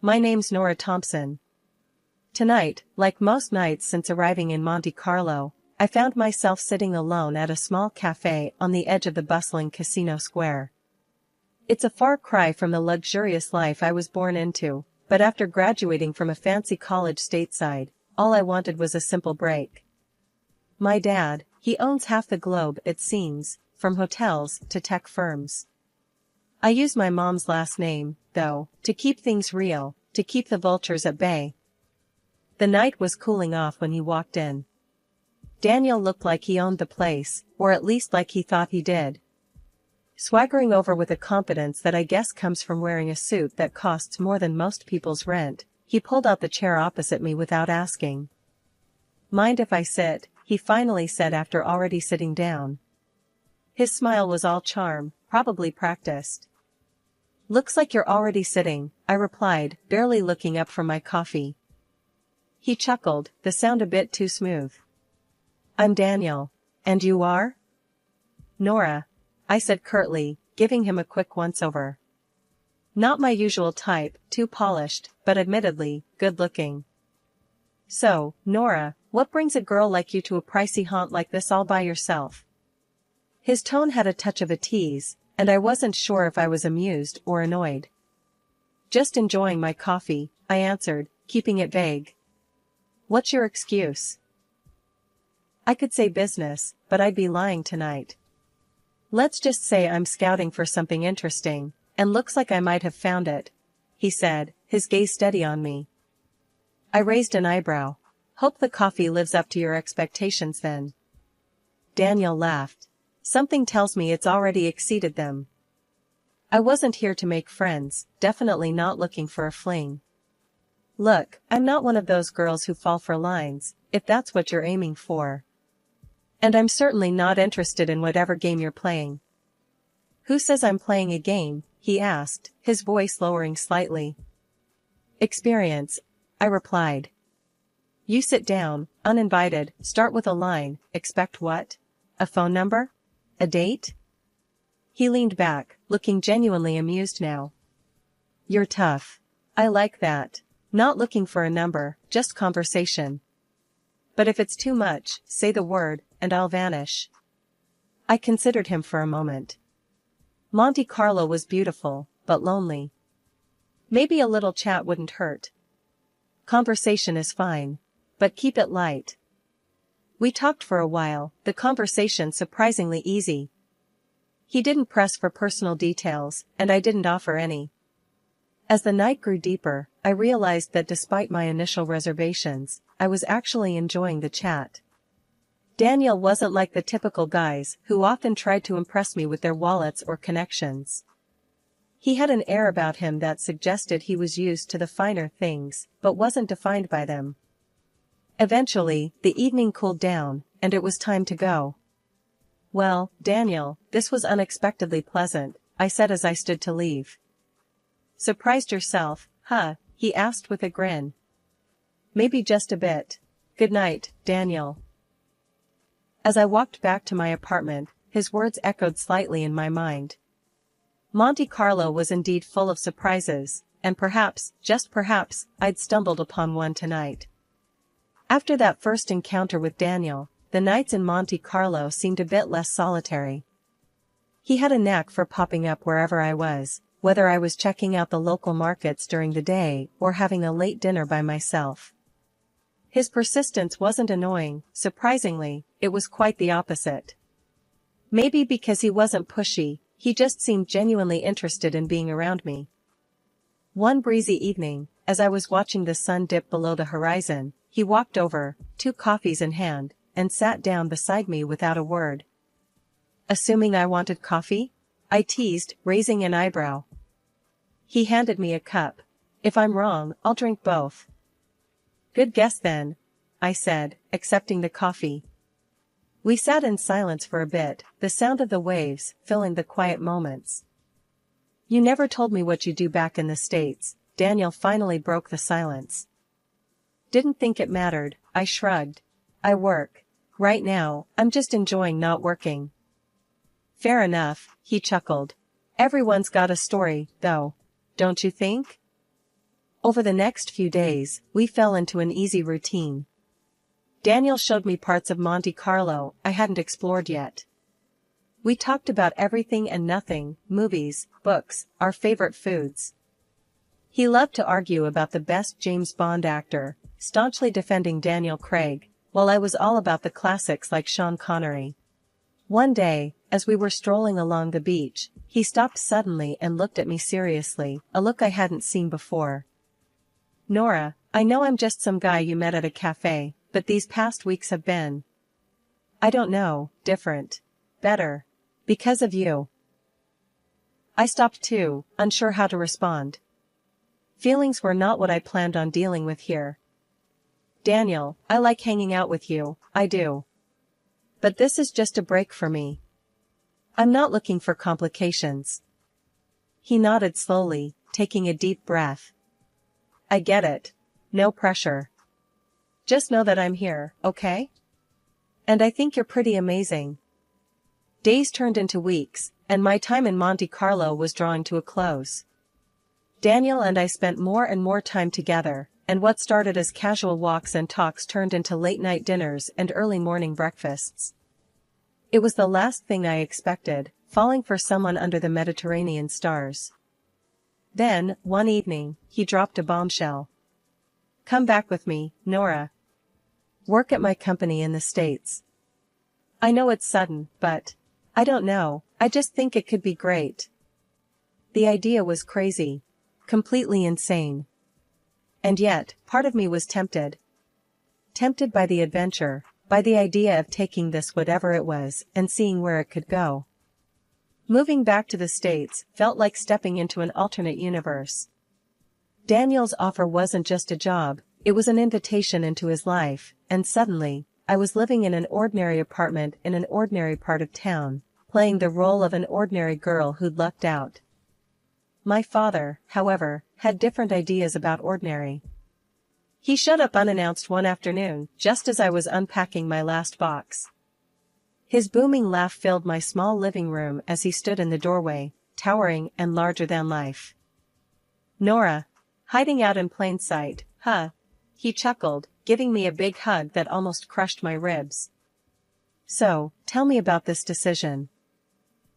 My name's Nora Thompson. Tonight, like most nights since arriving in Monte Carlo, I found myself sitting alone at a small cafe on the edge of the bustling casino square. It's a far cry from the luxurious life I was born into, but after graduating from a fancy college stateside, all I wanted was a simple break. My dad, he owns half the globe it seems, from hotels to tech firms. I use my mom's last name, though, to keep things real, to keep the vultures at bay. The night was cooling off when he walked in. Daniel looked like he owned the place, or at least like he thought he did. Swaggering over with a confidence that I guess comes from wearing a suit that costs more than most people's rent, he pulled out the chair opposite me without asking. "Mind if I sit?" he finally said after already sitting down. His smile was all charm, probably practiced. "Looks like you're already sitting," I replied, barely looking up from my coffee. He chuckled, the sound a bit too smooth. "I'm Daniel. And you are?" "Nora," I said curtly, giving him a quick once-over. Not my usual type, too polished, but admittedly, good-looking. "So, Nora, what brings a girl like you to a pricey haunt like this all by yourself?" His tone had a touch of a tease, and I wasn't sure if I was amused or annoyed. "Just enjoying my coffee," I answered, keeping it vague. "What's your excuse?" I could say business, but I'd be lying tonight. "Let's just say I'm scouting for something interesting, and looks like I might have found it," he said, his gaze steady on me. I raised an eyebrow. "Hope the coffee lives up to your expectations then." Daniel laughed. "Something tells me it's already exceeded them." I wasn't here to make friends, definitely not looking for a fling. "Look, I'm not one of those girls who fall for lines, if that's what you're aiming for. And I'm certainly not interested in whatever game you're playing." "Who says I'm playing a game?" he asked, his voice lowering slightly. "Experience," I replied. "You sit down, uninvited, start with a line, expect what? A phone number? A date?" He leaned back, looking genuinely amused now. "You're tough. I like that. Not looking for a number, just conversation. But if it's too much, say the word, and I'll vanish." I considered him for a moment. Monte Carlo was beautiful, but lonely. Maybe a little chat wouldn't hurt. Conversation is fine. But keep it light. We talked for a while, the conversation surprisingly easy. He didn't press for personal details, and I didn't offer any. As the night grew deeper, I realized that despite my initial reservations, I was actually enjoying the chat. Daniel wasn't like the typical guys who often tried to impress me with their wallets or connections. He had an air about him that suggested he was used to the finer things, but wasn't defined by them. Eventually, the evening cooled down, and it was time to go. "Well, Daniel, this was unexpectedly pleasant," I said as I stood to leave. "Surprised yourself, huh?" he asked with a grin. "Maybe just a bit. Good night, Daniel." As I walked back to my apartment, his words echoed slightly in my mind. Monte Carlo was indeed full of surprises, and perhaps, just perhaps, I'd stumbled upon one tonight. After that first encounter with Daniel, the nights in Monte Carlo seemed a bit less solitary. He had a knack for popping up wherever I was, whether I was checking out the local markets during the day or having a late dinner by myself. His persistence wasn't annoying, surprisingly, it was quite the opposite. Maybe because he wasn't pushy, he just seemed genuinely interested in being around me. One breezy evening, as I was watching the sun dip below the horizon, he walked over, 2 coffees in hand, and sat down beside me without a word. "Assuming I wanted coffee?" I teased, raising an eyebrow. He handed me a cup. "If I'm wrong, I'll drink both." "Good guess then," I said, accepting the coffee. We sat in silence for a bit, the sound of the waves filling the quiet moments. "You never told me what you do back in the States," Daniel finally broke the silence. "Didn't think it mattered," I shrugged. "I work. Right now, I'm just enjoying not working." "Fair enough," he chuckled. "Everyone's got a story, though. Don't you think?" Over the next few days, we fell into an easy routine. Daniel showed me parts of Monte Carlo I hadn't explored yet. We talked about everything and nothing, movies, books, our favorite foods. He loved to argue about the best James Bond actor, staunchly defending Daniel Craig, while I was all about the classics like Sean Connery. One day, as we were strolling along the beach, he stopped suddenly and looked at me seriously, a look I hadn't seen before. "Nora, I know I'm just some guy you met at a cafe, but these past weeks have been, I don't know, different. Better. Because of you." I stopped too, unsure how to respond. Feelings were not what I planned on dealing with here. "Daniel, I like hanging out with you, I do. But this is just a break for me. I'm not looking for complications." He nodded slowly, taking a deep breath. "I get it. No pressure. Just know that I'm here, okay? And I think you're pretty amazing." Days turned into weeks, and my time in Monte Carlo was drawing to a close. Daniel and I spent more and more time together, and what started as casual walks and talks turned into late-night dinners and early morning breakfasts. It was the last thing I expected, falling for someone under the Mediterranean stars. Then, one evening, he dropped a bombshell. "Come back with me, Nora. Work at my company in the States. I know it's sudden, but I don't know, I just think it could be great." The idea was crazy. Completely insane. And yet, part of me was tempted. Tempted by the adventure, by the idea of taking this whatever it was, and seeing where it could go. Moving back to the States felt like stepping into an alternate universe. Daniel's offer wasn't just a job, it was an invitation into his life, and suddenly, I was living in an ordinary apartment in an ordinary part of town, playing the role of an ordinary girl who'd lucked out. My father, however, had different ideas about ordinary. He showed up unannounced one afternoon, just as I was unpacking my last box. His booming laugh filled my small living room as he stood in the doorway, towering and larger than life. "Nora. Hiding out in plain sight, huh?" He chuckled, giving me a big hug that almost crushed my ribs. "So, tell me about this decision.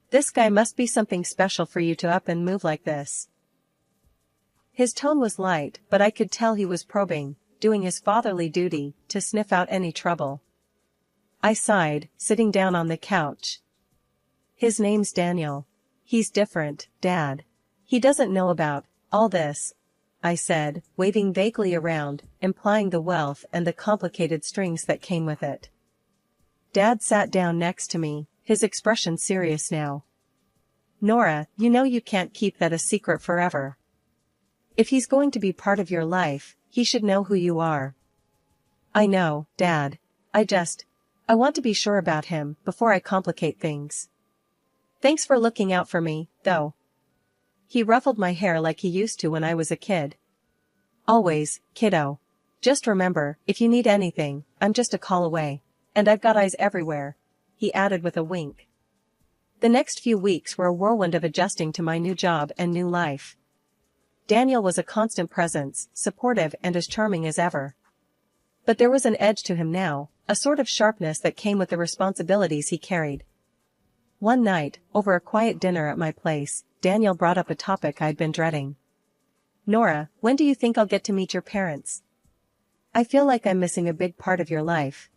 This guy must be something special for you to up and move like this." His tone was light, but I could tell he was probing, doing his fatherly duty, to sniff out any trouble. I sighed, sitting down on the couch. "His name's Daniel. He's different, Dad. He doesn't know about all this," I said, waving vaguely around, implying the wealth and the complicated strings that came with it. Dad sat down next to me, his expression serious now. "Nora, you know you can't keep that a secret forever. If he's going to be part of your life, he should know who you are." "I know, Dad. I want to be sure about him before I complicate things. Thanks for looking out for me, though." He ruffled my hair like he used to when I was a kid. "Always, kiddo. Just remember, if you need anything, I'm just a call away. And I've got eyes everywhere," he added with a wink. The next few weeks were a whirlwind of adjusting to my new job and new life. Daniel was a constant presence, supportive and as charming as ever. But there was an edge to him now, a sort of sharpness that came with the responsibilities he carried. One night, over a quiet dinner at my place, Daniel brought up a topic I'd been dreading. "Nora, when do you think I'll get to meet your parents? I feel like I'm missing a big part of your life."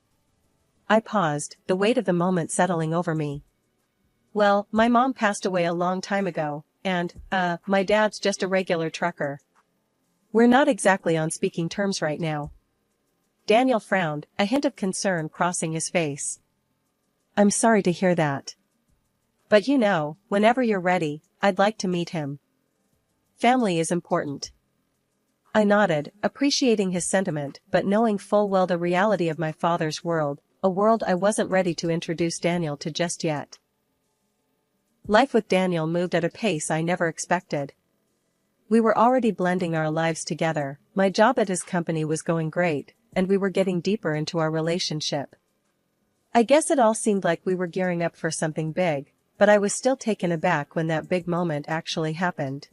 I paused, the weight of the moment settling over me. "Well, my mom passed away a long time ago, and, my dad's just a regular trucker. We're not exactly on speaking terms right now." Daniel frowned, a hint of concern crossing his face. "I'm sorry to hear that. But you know, whenever you're ready, I'd like to meet him. Family is important." I nodded, appreciating his sentiment, but knowing full well the reality of my father's world, a world I wasn't ready to introduce Daniel to just yet. Life with Daniel moved at a pace I never expected. We were already blending our lives together, my job at his company was going great, and we were getting deeper into our relationship. I guess it all seemed like we were gearing up for something big, but I was still taken aback when that big moment actually happened.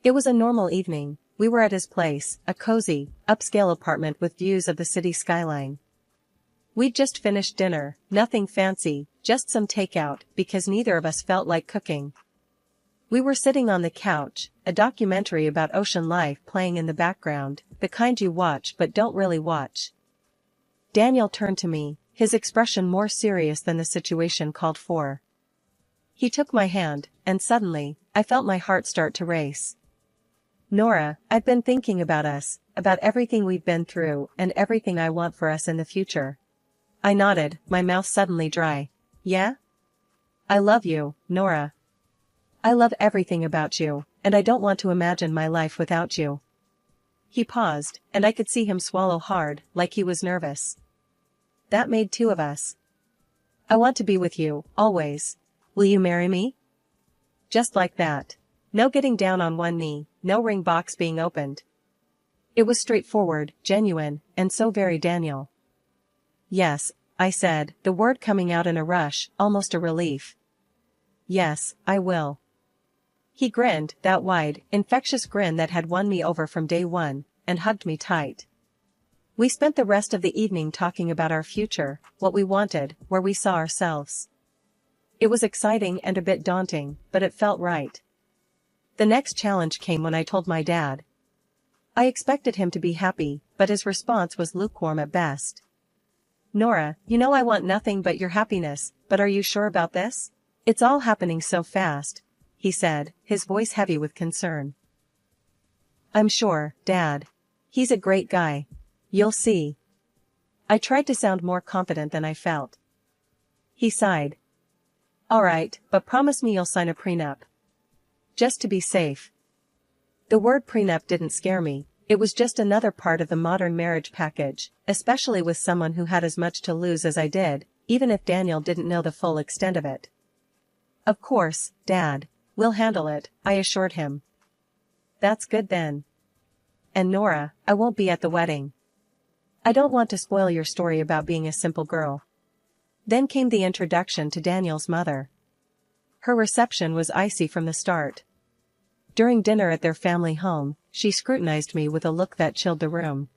It was a normal evening, We were at his place, a cozy, upscale apartment with views of the city skyline. We'd just finished dinner, nothing fancy, just some takeout, because neither of us felt like cooking. We were sitting on the couch, a documentary about ocean life playing in the background, the kind you watch but don't really watch. Daniel turned to me, his expression more serious than the situation called for. He took my hand, and suddenly, I felt my heart start to race. "Nora, I've been thinking about us, about everything we've been through and everything I want for us in the future." I nodded, my mouth suddenly dry. "Yeah? I love you, Nora. I love everything about you, and I don't want to imagine my life without you." He paused, and I could see him swallow hard, like he was nervous. "That made two of us. I want to be with you, always. Will you marry me?" Just like that. No getting down on one knee, no ring box being opened. It was straightforward, genuine, and so very Daniel. "Yes," I said, the word coming out in a rush, almost a relief. "Yes, I will." He grinned, that wide, infectious grin that had won me over from day one, and hugged me tight. We spent the rest of the evening talking about our future, what we wanted, where we saw ourselves. It was exciting and a bit daunting, but it felt right. The next challenge came when I told my dad. I expected him to be happy, but his response was lukewarm at best. "Nora, you know I want nothing but your happiness, but are you sure about this? It's all happening so fast," he said, his voice heavy with concern. "I'm sure, Dad. He's a great guy. You'll see." I tried to sound more confident than I felt. He sighed. "All right, but promise me you'll sign a prenup. Just to be safe." The word prenup didn't scare me, it was just another part of the modern marriage package, especially with someone who had as much to lose as I did, even if Daniel didn't know the full extent of it. "Of course, Dad. We'll handle it," I assured him. "That's good then. And Nora, I won't be at the wedding. I don't want to spoil your story about being a simple girl." Then came the introduction to Daniel's mother. Her reception was icy from the start. During dinner at their family home, she scrutinized me with a look that chilled the room.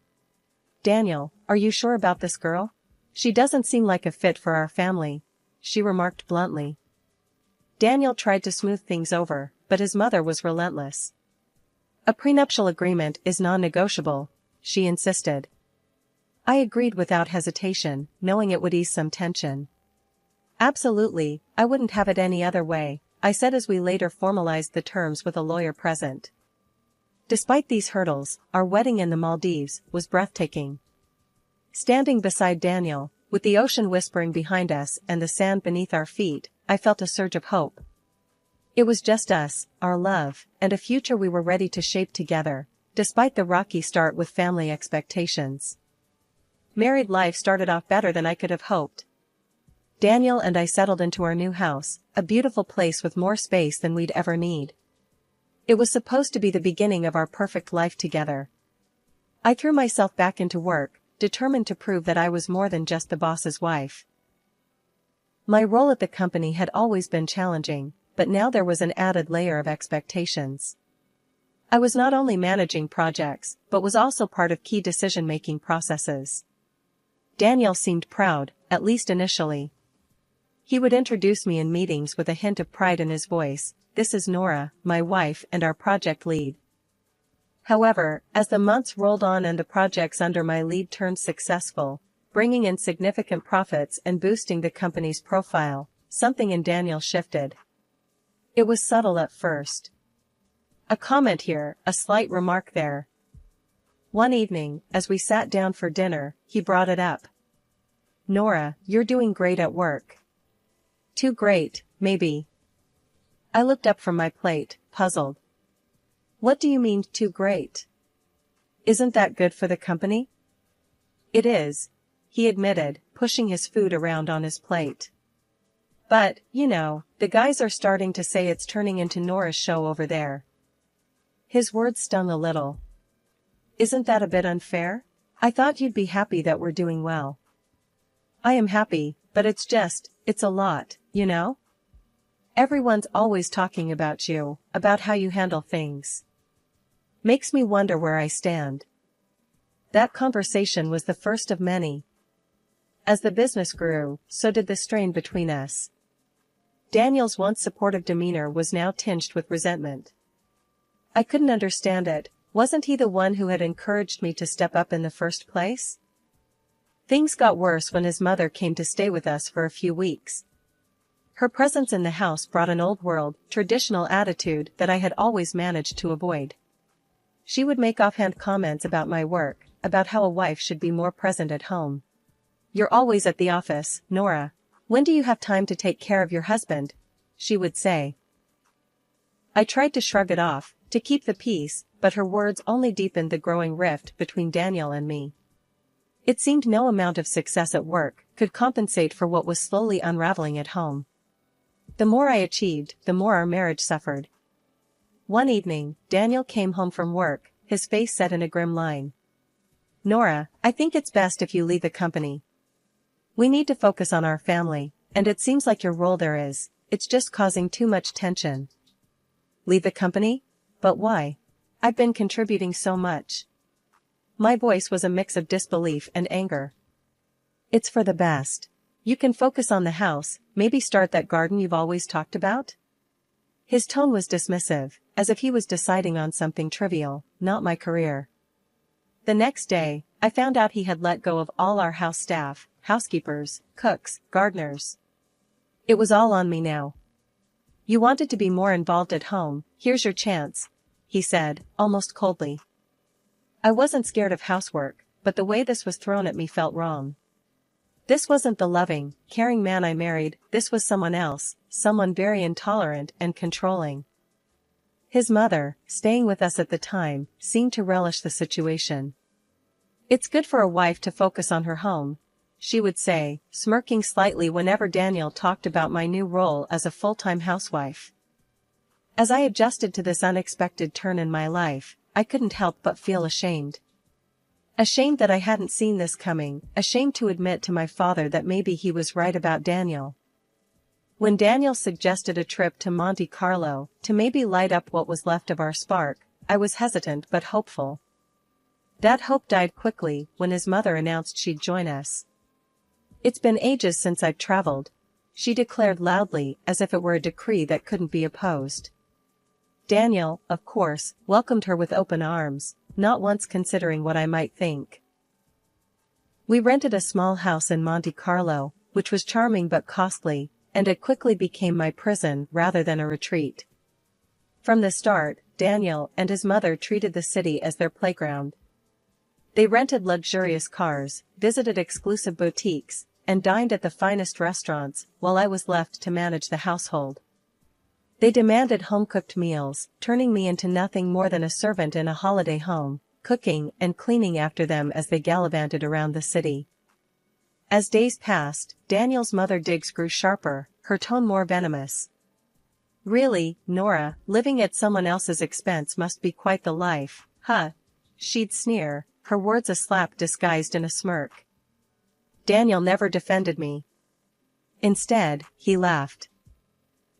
"Daniel, are you sure about this girl? She doesn't seem like a fit for our family," she remarked bluntly. Daniel tried to smooth things over, but his mother was relentless. "A prenuptial agreement is non-negotiable," she insisted. I agreed without hesitation, knowing it would ease some tension. "Absolutely, I wouldn't have it any other way," I said as we later formalized the terms with a lawyer present. Despite these hurdles, our wedding in the Maldives was breathtaking. Standing beside Daniel, with the ocean whispering behind us and the sand beneath our feet, I felt a surge of hope. It was just us, our love, and a future we were ready to shape together, despite the rocky start with family expectations. Married life started off better than I could have hoped. Daniel and I settled into our new house, a beautiful place with more space than we'd ever need. It was supposed to be the beginning of our perfect life together. I threw myself back into work, determined to prove that I was more than just the boss's wife. My role at the company had always been challenging, but now there was an added layer of expectations. I was not only managing projects, but was also part of key decision-making processes. Daniel seemed proud, at least initially. He would introduce me in meetings with a hint of pride in his voice. "This is Nora, my wife and our project lead." However, as the months rolled on and the projects under my lead turned successful, bringing in significant profits and boosting the company's profile, something in Daniel shifted. It was subtle at first. A comment here, a slight remark there. One evening, as we sat down for dinner, he brought it up. "Nora, you're doing great at work." "Too great, maybe." I looked up from my plate, puzzled. "What do you mean, too great? Isn't that good for the company?" "It is," he admitted, pushing his food around on his plate. "But, you know, the guys are starting to say it's turning into Nora's show over there." His words stung a little. "Isn't that a bit unfair? I thought you'd be happy that we're doing well." "I am happy, but it's a lot, you know? Everyone's always talking about you, about how you handle things." Makes me wonder where I stand. That conversation was the first of many. As the business grew, so did the strain between us. Daniel's once supportive demeanor was now tinged with resentment. I couldn't understand it. Wasn't he the one who had encouraged me to step up in the first place? Things got worse when his mother came to stay with us for a few weeks. Her presence in the house brought an old-world, traditional attitude that I had always managed to avoid. She would make offhand comments about my work, about how a wife should be more present at home. "You're always at the office, Nora. When do you have time to take care of your husband?" she would say. I tried to shrug it off, to keep the peace, but her words only deepened the growing rift between Daniel and me. It seemed no amount of success at work could compensate for what was slowly unraveling at home. The more I achieved, the more our marriage suffered. One evening, Daniel came home from work, his face set in a grim line. "Nora, I think it's best if you leave the company. We need to focus on our family, and it seems like your role there it's just causing too much tension." "Leave the company? But why? I've been contributing so much." My voice was a mix of disbelief and anger. "It's for the best. You can focus on the house, maybe start that garden you've always talked about?" His tone was dismissive, as if he was deciding on something trivial, not my career. The next day, I found out he had let go of all our house staff, housekeepers, cooks, gardeners. It was all on me now. "You wanted to be more involved at home, here's your chance," he said, almost coldly. I wasn't scared of housework, but the way this was thrown at me felt wrong. This wasn't the loving, caring man I married, this was someone else, someone very intolerant and controlling. His mother, staying with us at the time, seemed to relish the situation. "It's good for a wife to focus on her home," she would say, smirking slightly whenever Daniel talked about my new role as a full-time housewife. As I adjusted to this unexpected turn in my life, I couldn't help but feel ashamed. Ashamed that I hadn't seen this coming, ashamed to admit to my father that maybe he was right about Daniel. When Daniel suggested a trip to Monte Carlo, to maybe light up what was left of our spark, I was hesitant but hopeful. That hope died quickly when his mother announced she'd join us. "It's been ages since I've traveled," she declared loudly, as if it were a decree that couldn't be opposed. Daniel, of course, welcomed her with open arms, not once considering what I might think. We rented a small house in Monte Carlo, which was charming but costly, and it quickly became my prison rather than a retreat. From the start, Daniel and his mother treated the city as their playground. They rented luxurious cars, visited exclusive boutiques, and dined at the finest restaurants, while I was left to manage the household. They demanded home-cooked meals, turning me into nothing more than a servant in a holiday home, cooking and cleaning after them as they gallivanted around the city. As days passed, Daniel's mother digs grew sharper, her tone more venomous. "Really, Nora, living at someone else's expense must be quite the life, huh?" she'd sneer, her words a slap disguised in a smirk. Daniel never defended me. Instead, he laughed.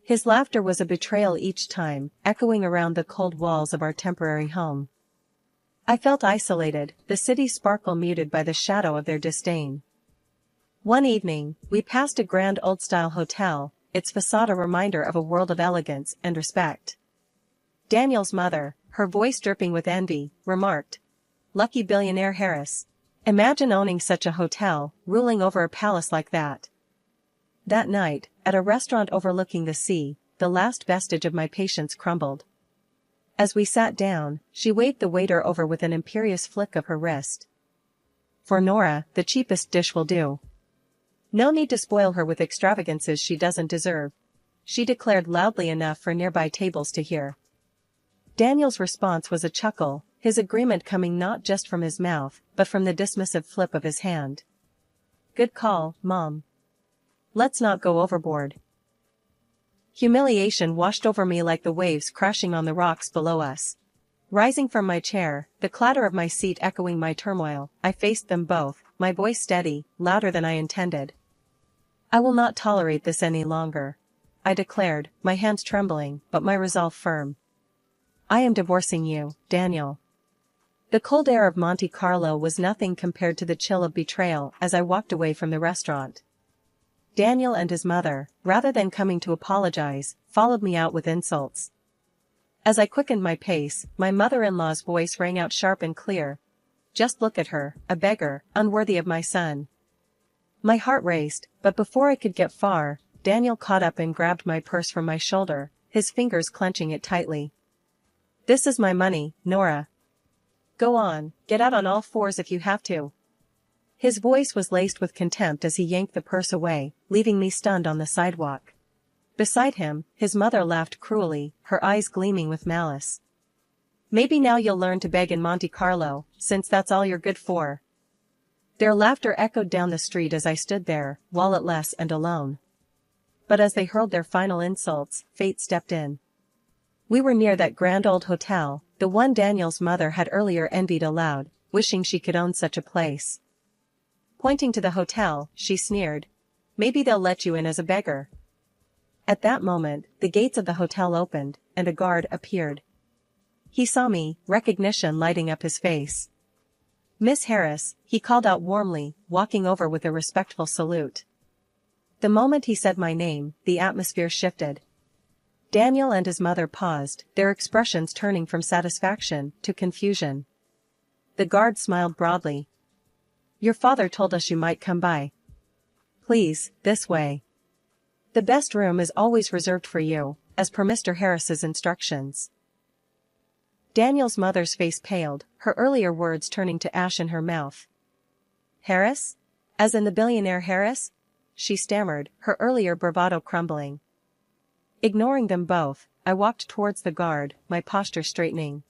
His laughter was a betrayal each time, echoing around the cold walls of our temporary home. I felt isolated, the city's sparkle muted by the shadow of their disdain. One evening, we passed a grand old-style hotel, its facade a reminder of a world of elegance and respect. Daniel's mother, her voice dripping with envy, remarked, "Lucky billionaire Harris. Imagine owning such a hotel, ruling over a palace like that." That night, at a restaurant overlooking the sea, the last vestige of my patience crumbled. As we sat down, she waved the waiter over with an imperious flick of her wrist. "For Nora, the cheapest dish will do. No need to spoil her with extravagances she doesn't deserve," she declared loudly enough for nearby tables to hear. Daniel's response was a chuckle, his agreement coming not just from his mouth, but from the dismissive flip of his hand. "Good call, Mom. Let's not go overboard." Humiliation washed over me like the waves crashing on the rocks below us. Rising from my chair, the clatter of my seat echoing my turmoil, I faced them both, my voice steady, louder than I intended. "I will not tolerate this any longer," I declared, my hands trembling, but my resolve firm. I am divorcing you, Daniel. The cold air of Monte Carlo was nothing compared to the chill of betrayal as I walked away from the restaurant. Daniel and his mother, rather than coming to apologize, followed me out with insults. As I quickened my pace, my mother-in-law's voice rang out sharp and clear. Just look at her, a beggar, unworthy of my son. My heart raced, but before I could get far, Daniel caught up and grabbed my purse from my shoulder, his fingers clenching it tightly. This is my money, Nora. Go on, get out on all fours if you have to. His voice was laced with contempt as he yanked the purse away, leaving me stunned on the sidewalk. Beside him, his mother laughed cruelly, her eyes gleaming with malice. Maybe now you'll learn to beg in Monte Carlo, since that's all you're good for. Their laughter echoed down the street as I stood there, walletless and alone. But as they hurled their final insults, fate stepped in. We were near that grand old hotel, the one Daniel's mother had earlier envied aloud, wishing she could own such a place. Pointing to the hotel, she sneered. Maybe they'll let you in as a beggar. At that moment, the gates of the hotel opened, and a guard appeared. He saw me, recognition lighting up his face. Miss Harris, he called out warmly, walking over with a respectful salute. The moment he said my name, the atmosphere shifted. Daniel and his mother paused, their expressions turning from satisfaction to confusion. The guard smiled broadly. Your father told us you might come by. Please, this way. The best room is always reserved for you, as per Mr. Harris's instructions. Daniel's mother's face paled, her earlier words turning to ash in her mouth. Harris? As in the billionaire Harris? She stammered, her earlier bravado crumbling. Ignoring them both, I walked towards the guard, my posture straightening.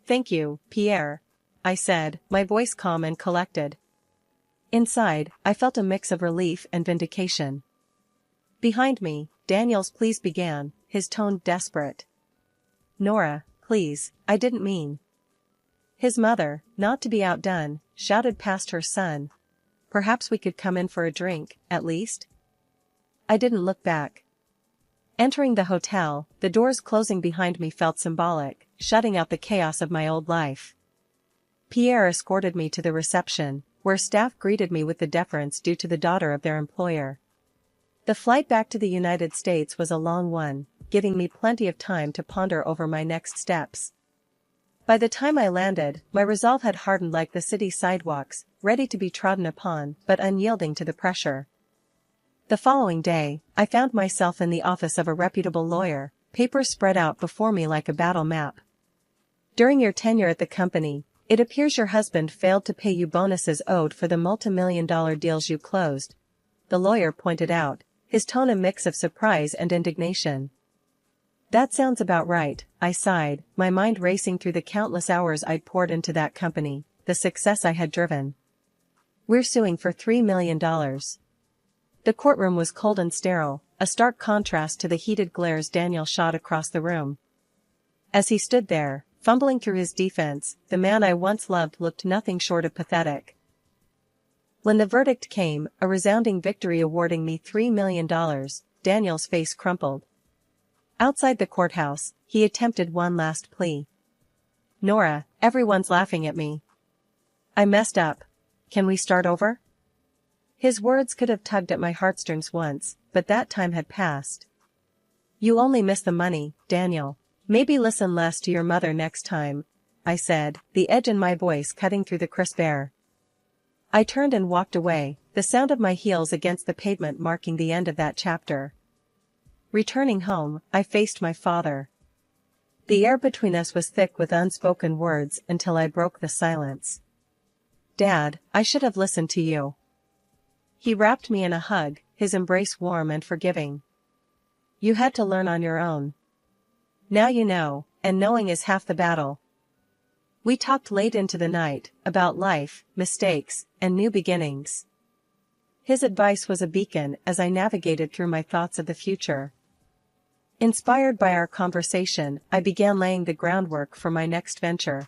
Thank you, Pierre, I said, my voice calm and collected. Inside, I felt a mix of relief and vindication. Behind me, Daniel's pleas began, his tone desperate. Nora, please, I didn't mean. His mother, not to be outdone, shouted past her son. Perhaps we could come in for a drink, at least? I didn't look back. Entering the hotel, the doors closing behind me felt symbolic, shutting out the chaos of my old life. Pierre escorted me to the reception, where staff greeted me with the deference due to the daughter of their employer. The flight back to the United States was a long one, giving me plenty of time to ponder over my next steps. By the time I landed, my resolve had hardened like the city sidewalks, ready to be trodden upon, but unyielding to the pressure. The following day, I found myself in the office of a reputable lawyer, papers spread out before me like a battle map. During your tenure at the company, it appears your husband failed to pay you bonuses owed for the multi-million-dollar deals you closed, the lawyer pointed out, his tone a mix of surprise and indignation. That sounds about right, I sighed, my mind racing through the countless hours I'd poured into that company, the success I had driven. We're suing for $3 million. The courtroom was cold and sterile, a stark contrast to the heated glares Daniel shot across the room. As he stood there, fumbling through his defense, the man I once loved looked nothing short of pathetic. When the verdict came, a resounding victory awarding me $3 million, Daniel's face crumpled. Outside the courthouse, he attempted one last plea. Nora, everyone's laughing at me. I messed up. Can we start over? His words could have tugged at my heartstrings once, but that time had passed. You only miss the money, Daniel. Maybe listen less to your mother next time, I said, the edge in my voice cutting through the crisp air. I turned and walked away, the sound of my heels against the pavement marking the end of that chapter. Returning home, I faced my father. The air between us was thick with unspoken words until I broke the silence. Dad, I should have listened to you. He wrapped me in a hug, his embrace warm and forgiving. You had to learn on your own. Now you know, and knowing is half the battle. We talked late into the night, about life, mistakes, and new beginnings. His advice was a beacon as I navigated through my thoughts of the future. Inspired by our conversation, I began laying the groundwork for my next venture.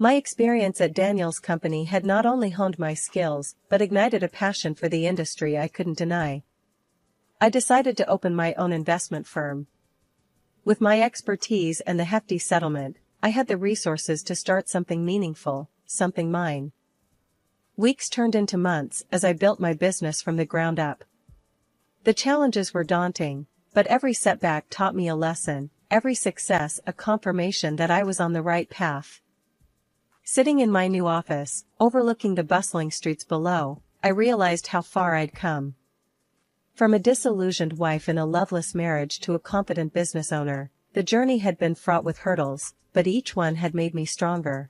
My experience at Daniel's company had not only honed my skills, but ignited a passion for the industry I couldn't deny. I decided to open my own investment firm. With my expertise and the hefty settlement, I had the resources to start something meaningful, something mine. Weeks turned into months as I built my business from the ground up. The challenges were daunting, but every setback taught me a lesson, every success a confirmation that I was on the right path. Sitting in my new office, overlooking the bustling streets below, I realized how far I'd come. From a disillusioned wife in a loveless marriage to a confident business owner, the journey had been fraught with hurdles, but each one had made me stronger.